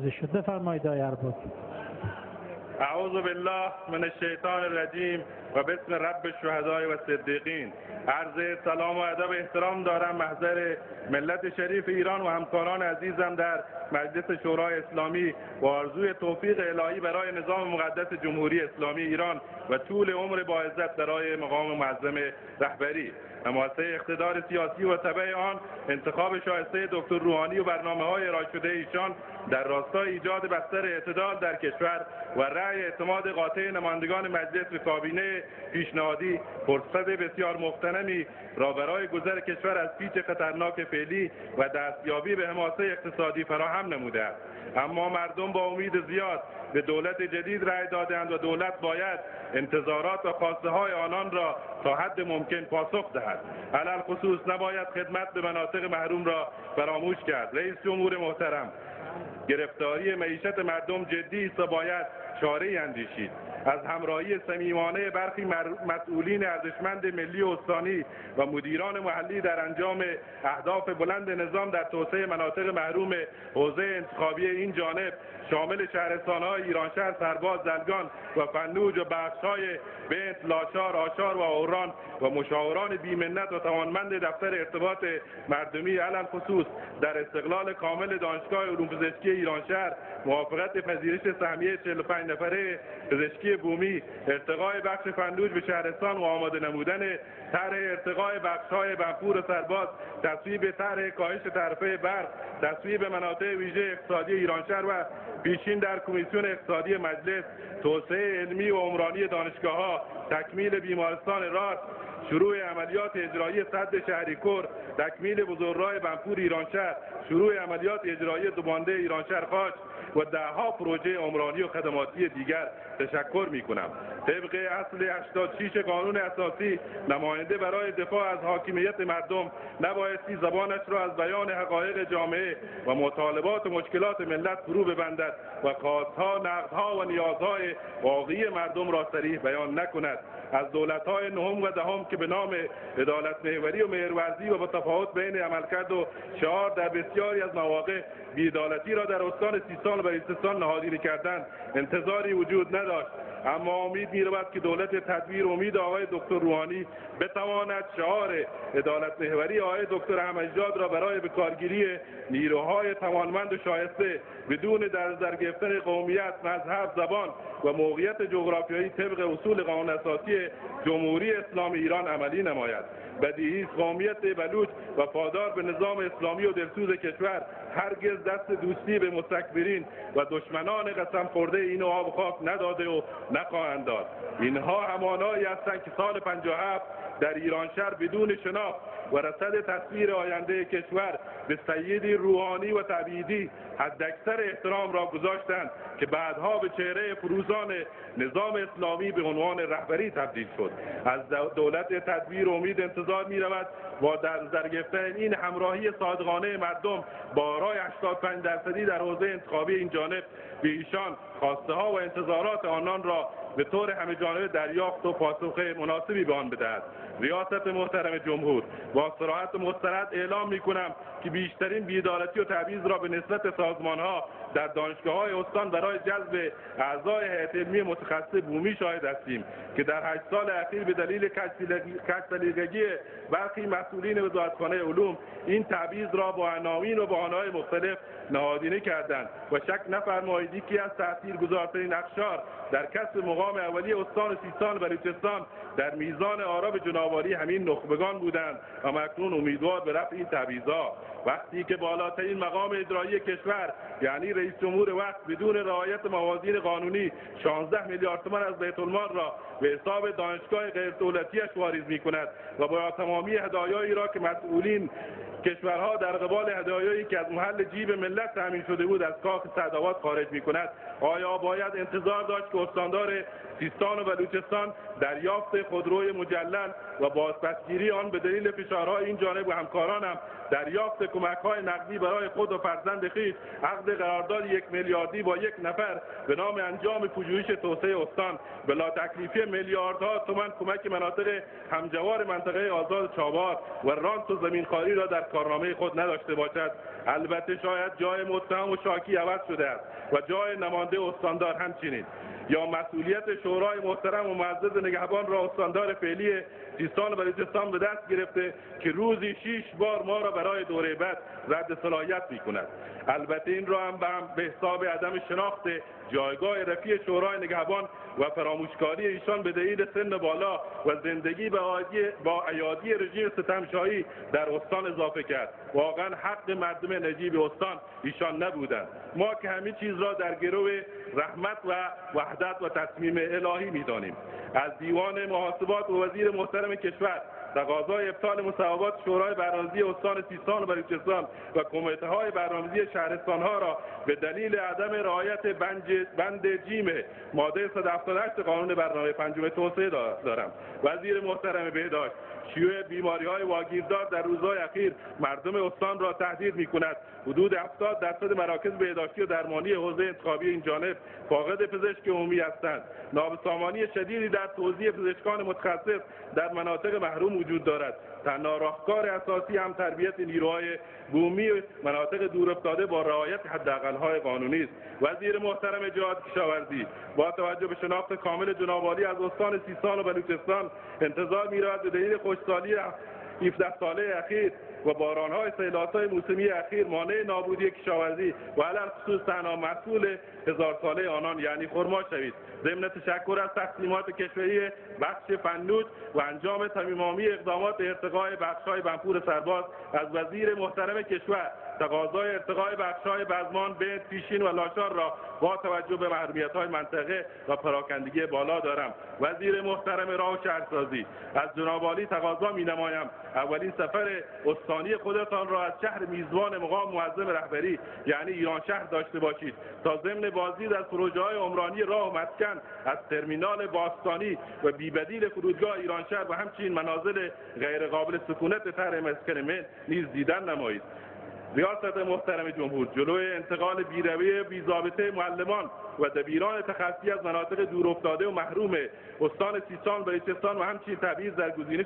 شد. بفرمایید آقای ارباب. اعوذ بالله من الشیطان الرجیم و بسم رب الشهداء و صدیقین. عرض سلام و ادب و احترام دارم محضر ملت شریف ایران و همکاران عزیزم در مجلس شورای اسلامی و آرزوی توفیق الهی برای نظام مقدس جمهوری اسلامی ایران و طول عمر با عزت برای مقام معظم رهبری. حماسه اقتدار سیاسی و تبع آن انتخاب شایسته دکتر روحانی و برنامه‌های ارائه شده ایشان در راستای ایجاد بستر اعتدال در کشور و رأی اعتماد قاطع نمایندگان مجلس به کابینه پیشنهادی فرصت بسیار مغتنمی را برای گذر کشور از پیچ خطرناک فعلی و دستیابی به حماسه اقتصادی فراهم نموده است. اما مردم با امید زیاد به دولت جدید رأی دادند و دولت باید انتظارات و خواسته های آنان را تا حد ممکن پاسخ دهد. علل خصوص نباید خدمت به مناطق محروم را فراموش کرد. رئیس جمهور محترم، گرفتاری معیشت مردم جدی است و باید چاره‌ای اندیشید. از همراهی صمیمانه برخی مسئولین ارزشمند ملی و استانی و مدیران محلی در انجام اهداف بلند نظام در توسعه مناطق محروم حوزه انتخابی این جانب شامل شهرستان‌های ایرانشهر، سرباز، زنگان و فنوج و بخش‌های بنت، لاشار، آشار و اوران و مشاوران بی‌منت و توانمند دفتر ارتباط مردمی علل خصوص در استقلال کامل دانشگاه علوم پزشکی ایرانشهر، موافقت پذیرش سهمیه 45 نفره پزشکی بومی، ارتقای بخش فنوج به شهرستان و آماده نمودن طرح ارتقای بخش‌های بنپور و سرباز، تصویب طرح کاهش تعرفه برق، تصویب مناطق ویژه اقتصادی ایرانشهر و پیشین در کمیسیون اقتصادی مجلس، توسعه علمی و عمرانی دانشگاه‌ها، تکمیل بیمارستان راست، شروع عملیات اجرایی سد شهریکور، تکمیل بزرگراه بنپور ایرانشهر، شروع عملیات اجرایی دوبانده ایرانشهر خاک و ده‌ها پروژه عمرانی و خدماتی دیگر تشکر می‌کنم. طبق اصل 86 قانون اساسی، نماینده برای دفاع از حاکمیت مردم نبایستی زبانش را از بیان حقایق جامعه و مطالبات و مشکلات ملت فرو ببندد و خواستها، نقدها و نیازهای واقعی مردم را صریح بیان نکند. از دولت‌های نهم و دهم که به نام عدالت محوری و مهرورزی و با تفاوت بین عملکرد و شعار در بسیاری از مواقع بی‌عدالتی را در استان سیستان و بلوچستان نهادینه کردند، انتظاری وجود نداشت. اما امید می‌رود که دولت تدبیر امید آقای دکتر روحانی بتواند شعار عدالت محوری آقای دکتر احمدی‌نژاد را برای بکارگیری نیروهای توانمند و شایسته بدون در نظر گرفتن قومیت، مذهب، زبان و موقعیت جغرافیایی طبق اصول قانون اساسی جمهوری اسلامی ایران عملی نماید. بدیهی است قومیت بلوچ وفادار به نظام اسلامی و دلسوز کشور هرگز دست دوستی به مستکبرین و دشمنان قسم خورده این آب و خاک نداده و نخواهند داد. اینها همانایی هستند که سال 57 در ایرانشهر بدون شناخت و رصد تصویر آینده کشور به سیدی روحانی و تبعیدی حداکثر احترام را گذاشتند که بعدها به چهره فروزان نظام اسلامی به عنوان رهبری تبدیل شد. از دولت تدبیر امید انتظار می رود با در نظر گرفتن این همراهی صادقانه مردم با آرای 85% در حوزه انتخابی این جانب به ایشان خواسته ها و انتظارات آنان را به طور همه جانبه دریافت و پاسخ مناسبی به آن بدهد. ریاست محترم جمهور، با صراحت مستند اعلام می‌کنم که بیشترین بی‌عدالتی و تبعیض را به نسبت سازمان‌ها در دانشگاه‌های استان برای جذب اعضای هیئت علمی متخصص بومی شاهد هستیم که در 8 سال اخیر به دلیل کج‌سلیقگی برخی مسئولین وزارتخانه علوم این تبعیض را با عناوین و بهانه‌های مختلف نهادینه کردند و شک نفرمایید که از تاثیرگذارترین اقشار در کسب مقام اولی استان سیستان و بلوچستان در میزان آرا به جنابواری همین نخبگان بودند و اکنون امیدوار به رفع این تبعیض‌ها. وقتی که بالاترین مقام اجرایی کشور یعنی رئیس جمهور وقت بدون رعایت موازین قانونی 16 میلیارد تومان از بیت المال را به حساب دانشگاه غیر دولتی‌اش واریز می‌کند و با تمامی هدایایی را که مسئولین کشورها در قبال هدایایی که از محل جیب ملت تامین شده بود از کاخ سعدآباد خارج می‌کند، آیا باید انتظار داشت که استاندار سیستان و بلوچستان دریافت خودروی مجلل و بازپسگیری آن به دلیل فشارهای این جانب و همکارانم دریافت کمک‌های نقدی برای خود و فرزند خویش عقد قرارداد 1 میلیاردی با یک نفر به نام انجام پژوهش توسعه استان بلا تکلیفی میلیاردها تومان کمک مناطق همجوار منطقه آزاد چابهار و رانت و زمینخواری را در کارنامه خود نداشته باشد. البته شاید جای متهم و شاکی عوض شده است و جای نماینده استاندار همچنین. یا مسئولیت شورای محترم و معزز نگهبان را استاندار فعلی سیستان و بلوچستان به دست گرفته که روزی 6 بار ما را برای دوره بعد رد صلاحیت می‌کند. البته این را هم به حساب عدم شناخت جایگاه رفیع شورای نگهبان و فراموشکاری ایشان به دلیل سن بالا و زندگی با ایادی رژیم ستمشاهی در استان اضافه کرد. واقعا حق مردم نجیب استان ایشان نبودند. ما که همه چیز را در گرو رحمت و وحدت و تصمیم الهی می‌دانیم. از دیوان محاسبات و وزیر محترم کشور تقاضای ابطال مصوبات شورای برنامه‌ریزی استان سیستان و بلوچستان و کمیته‌های برنامه‌ریزی شهرستان‌ها را به دلیل عدم رعایت بند جیم ماده 178 قانون برنامه پنجم توسعه دارم. وزیر محترم بهداشت، شیوع بیماری‌های واگیردار در روزهای اخیر مردم استان را تهدید می‌کند. حدود 70% مراکز بهداشتی و درمانی حوزه انتخابی این جانب فاقد پزشک عمومی هستند. نابسامانی شدیدی در توزیع پزشکان متخصص در مناطق محروم وجود دارد. تنها راهکار اساسی هم تربیت نیروهای بومی مناطق دورافتاده با رعایت حداقل‌های قانونی است. وزیر محترم جهاد کشاورزی، با توجه به شناخت کامل جناب عالی از استان سیستان و بلوچستان، انتظار می‌رود به دلیل خشکسالی 17 ساله اخیر و باران‌های سیلاب‌های موسمی اخیر مانع نابودی کشاورزی و علل خصوص تنها مسئول 1000 ساله آنان یعنی خرما شوید. ضمن تشکر از تقسیمات کشوری بخش فنود و انجام تمامی اقدامات ارتقای بخش‌های بنپور سرباز از وزیر محترم کشور، تقاضای ارتقای بخش‌های بزمان، بند، پیشین و لاشار را با توجه به محرومیت‌های منطقه و پراکندگی بالا دارم. وزیر محترم راه و شهرسازی، از جناب عالی تقاضا می‌نمایم اولین سفر استانی خودتان را از شهر میزبان مقام معظم رهبری یعنی ایران شهر داشته باشید تا ضمن بازدید از پروژه‌های عمرانی راه و مسکن از ترمینال باستانی و بی‌بدیل فرودگاه ایران شهر و همچنین منازل غیرقابل سکونت طرح مسکن من نیز دیدن نمایید. ریاست محترم جمهور، جلوی انتقال بی‌رویه بی‌ضابطه معلمان و دبیران تخصصی از مناطق دورافتاده و محروم استان سیستان و بلوچستان و همچنین تبعیض در گزینش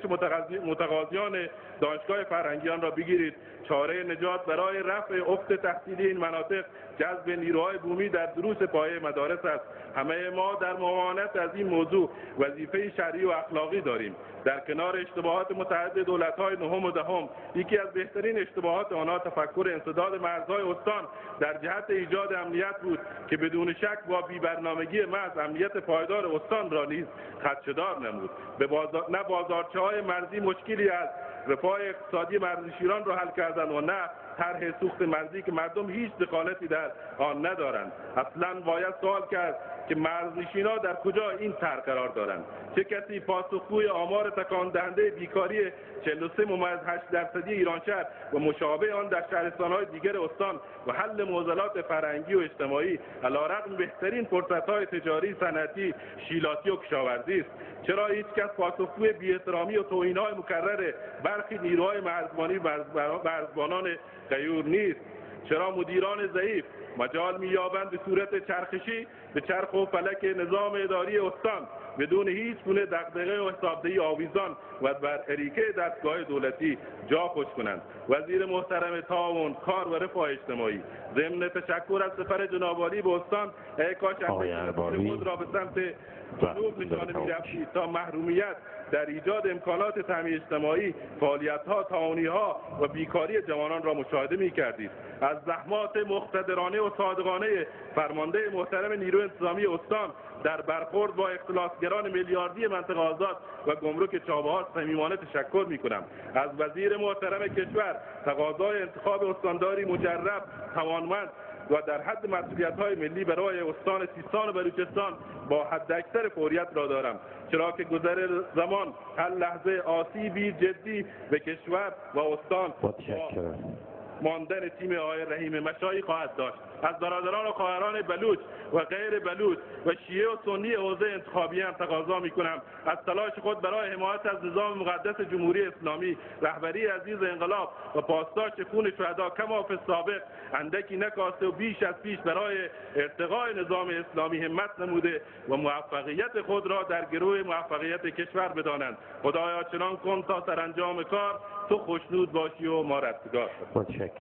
متقاضیان دانشگاه فرهنگیان را بگیرید. چاره نجات برای رفع افت تحصیلی این مناطق جذب نیروهای بومی در دروس پایه مدارس است. همه ما در ممانعت از این موضوع وظیفه شرعی و اخلاقی داریم. در کنار اشتباهات متعدد دولت‌های نهم و دهم، یکی از بهترین اشتباهات آنها تفکر انسداد مرزهای استان در جهت ایجاد امنیت بود که بدون شک با بی‌برنامگی محض امنیت پایدار استان را نیز خدشه‌دار نمود. نه بازارچه‌های مرزی مشکلی از رفاه اقتصادی مرزنشینان را حل کردند و نه طرح سوخت مرزی که مردم هیچ دخالتی در آن ندارند. اصلاً باید سوال کرد که مرزنشینان در کجا این طرح قرار دارند؟ چه کسی پاسخگوی آمار تکان دهنده بیکاری 43.8% ایران شهر و مشابه آن در شهرستان‌های دیگر استان و حل معضلات فرهنگی و اجتماعی علیرغم بهترین فرصت‌های تجاری، صنعتی، شیلاتی و کشاورزی است؟ چرا هیچ کس پاسخگوی بی‌احترامی و توهین‌های مکرر برخی نیروهای مرزبانی مرزبانان غیور نیست؟ چرا مدیران ضعیف مجال می‌یابند به صورت چرخشی به چرخ و فلک نظام اداری استان بدون هیچ گونه دغدغه و حسابدهی آویزان و بر اریکه دستگاه دولتی جا خوش کنند؟ وزیر محترم تعاون، کار و رفاه اجتماعی، ضمن تشکر از سفر جناب عالی به استان، ای کاش خود را به سمت جنوب نشانه می‌رفتید تا محرومیت در ایجاد امکانات تامین اجتماعی، فعالیت‌ها، تعاونی‌ها و بیکاری جوانان را مشاهده می‌کردید. از زحمات مقتدرانه و صادقانه فرمانده محترم نیروی انتظامی استان در برخورد با اختلاسگران میلیاردی منطقه آزاد و گمرک چابهار صمیمانه تشکر می‌کنم. از وزیر محترم کشور تقاضای انتخاب استانداری مجرب، توانمند و در حد مسئولیت‌های ملی برای استان سیستان و بلوچستان با حداکثر فوریت را دارم، چرا که گذر زمان هر لحظه آسیبی جدی به کشور و استان ماندن تیم آقای رحیم مشایی خواهد داشت. از برادران و خواهران بلوچ و غیر بلوچ و شیعه و سنی حوزه انتخابی هم تقاضا می‌کنم از تلاش خود برای حمایت از نظام مقدس جمهوری اسلامی، رهبری عزیز انقلاب و پاسداشت خون شهدا کما فی السابق اندکی نکاسته و بیش از پیش برای ارتقای نظام اسلامی همت نموده و موفقیت خود را در گروه موفقیت کشور بدانند. خدایا چنان کن تا سرانجام کار تو خوشنود باشی و ما رستگار کنی. متشکرم.